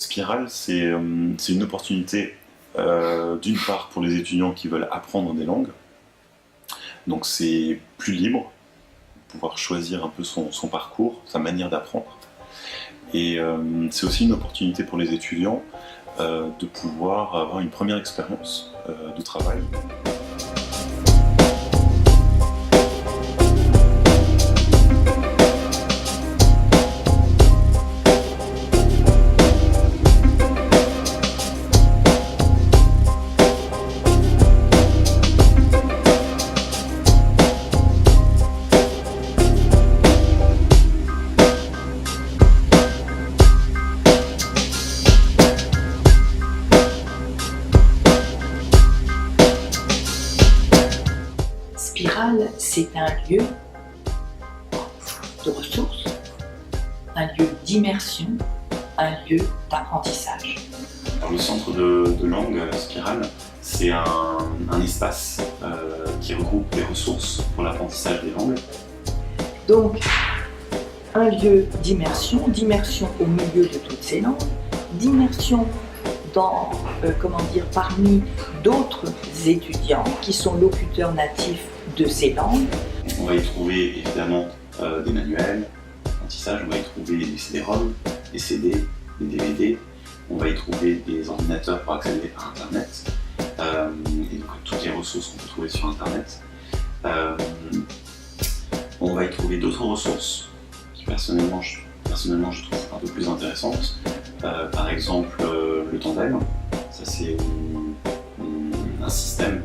Spiral, c'est une opportunité d'une part pour les étudiants qui veulent apprendre des langues, donc c'est plus libre, pouvoir choisir un peu son parcours, sa manière d'apprendre, et c'est aussi une opportunité pour les étudiants de pouvoir avoir une première expérience de travail. Spiral, c'est un lieu de ressources, un lieu d'immersion, un lieu d'apprentissage. Alors, le centre de langue Spiral, c'est un espace qui regroupe des ressources pour l'apprentissage des langues. Donc, un lieu d'immersion au milieu de toutes ces langues, d'immersion dans, parmi d'autres étudiants qui sont locuteurs natifs de ces langues. On va y trouver évidemment des manuels d'apprentissage, on va y trouver des CD-ROM, des CD, des DVD, on va y trouver des ordinateurs pour accéder à Internet, et donc toutes les ressources qu'on peut trouver sur Internet. On va y trouver d'autres ressources qui personnellement je trouve un peu plus intéressantes. Par exemple le tandem, ça c'est un système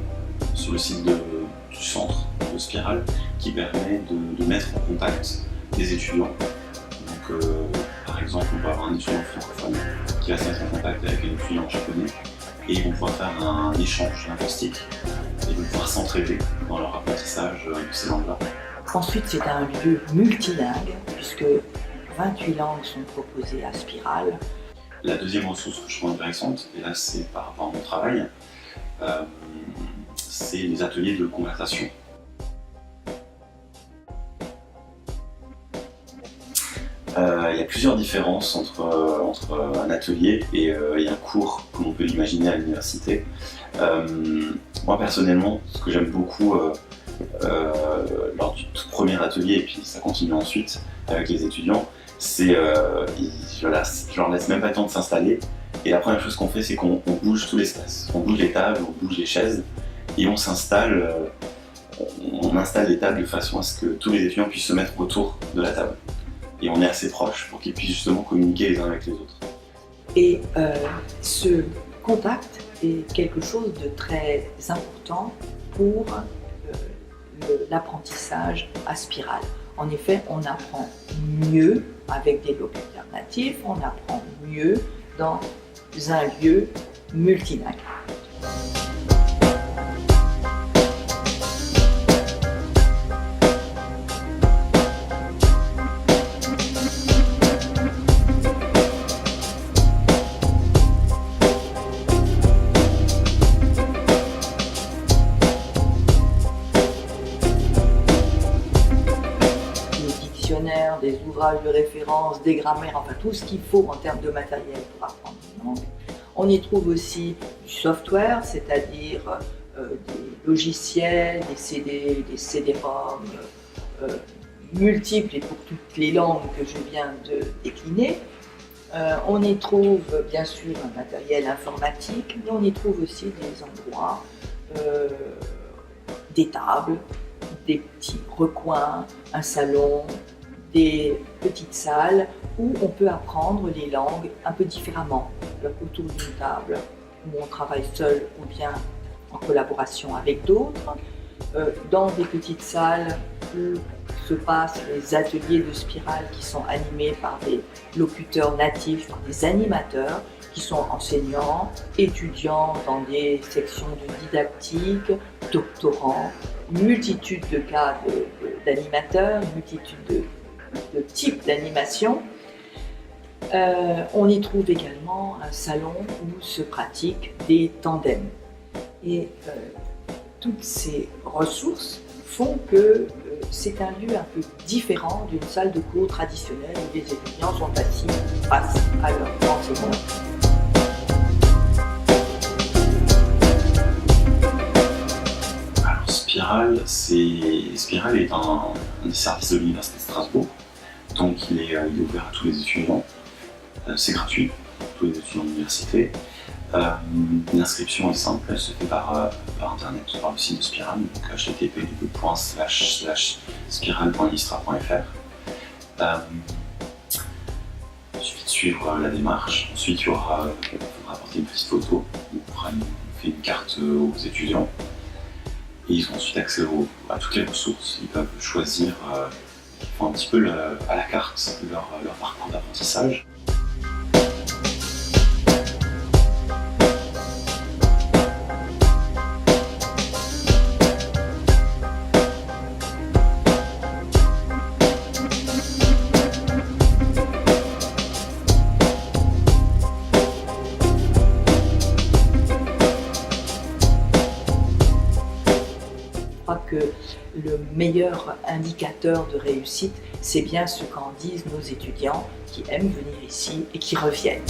sur le site du centre de Spiral qui permet de mettre en contact des étudiants. Donc par exemple on peut avoir un étudiant francophone qui va se mettre en contact avec un étudiant japonais et ils vont pouvoir faire un échange linguistique et ils vont pouvoir s'entraider dans leur apprentissage de ces langues-là. Ensuite, c'est un lieu multilingue puisque 28 langues sont proposées à Spiral. La deuxième ressource que je trouve intéressante, et là c'est par rapport à mon travail, c'est les ateliers de conversation. Il y a plusieurs différences entre un atelier et un cours comme on peut l'imaginer à l'université. Moi personnellement, ce que j'aime beaucoup lors du tout premier atelier, et puis ça continue ensuite avec les étudiants, c'est je leur laisse même pas le temps de s'installer, et la première chose qu'on fait c'est qu'on bouge tout l'espace, on bouge les tables, on bouge les chaises, et on s'installe, on installe les tables de façon à ce que tous les étudiants puissent se mettre autour de la table. Et on est assez proches pour qu'ils puissent justement communiquer les uns avec les autres. Et ce contact est quelque chose de très important pour l'apprentissage à Spiral. En effet, on apprend mieux avec des locuteurs natifs, on apprend mieux dans un lieu multilingue. Des ouvrages de référence, des grammaires, enfin tout ce qu'il faut en termes de matériel pour apprendre une langue. On y trouve aussi du software, c'est-à-dire des logiciels, des CD, des CD-ROM multiples et pour toutes les langues que je viens de décliner. On y trouve bien sûr un matériel informatique, mais on y trouve aussi des endroits, des tables, des petits recoins, un salon, des petites salles où on peut apprendre les langues un peu différemment, autour d'une table où on travaille seul ou bien en collaboration avec d'autres. Dans des petites salles où se passent les ateliers de Spiral qui sont animés par des locuteurs natifs, par des animateurs qui sont enseignants, étudiants dans des sections de didactique, doctorants, multitude de cas d'animateurs, multitude de types d'animation. On y trouve également un salon où se pratiquent des tandems. Et toutes ces ressources font que c'est un lieu un peu différent d'une salle de cours traditionnelle où les étudiants sont assis face à leur enseignant. Spiral est un des services de l'Université de Strasbourg, donc il est ouvert à tous les étudiants. C'est gratuit pour tous les étudiants de l'université. L'inscription est simple, elle se fait par internet, par le site de Spiral, donc http://spiral.listra.fr. Il suffit de suivre la démarche. Ensuite, il faudra apporter une petite photo. On fait une carte aux étudiants et ils ont ensuite accès à toutes les ressources. Ils peuvent choisir, ils font un petit peu à la carte leur parcours d'apprentissage. Je crois que le meilleur indicateur de réussite, c'est bien ce qu'en disent nos étudiants qui aiment venir ici et qui reviennent.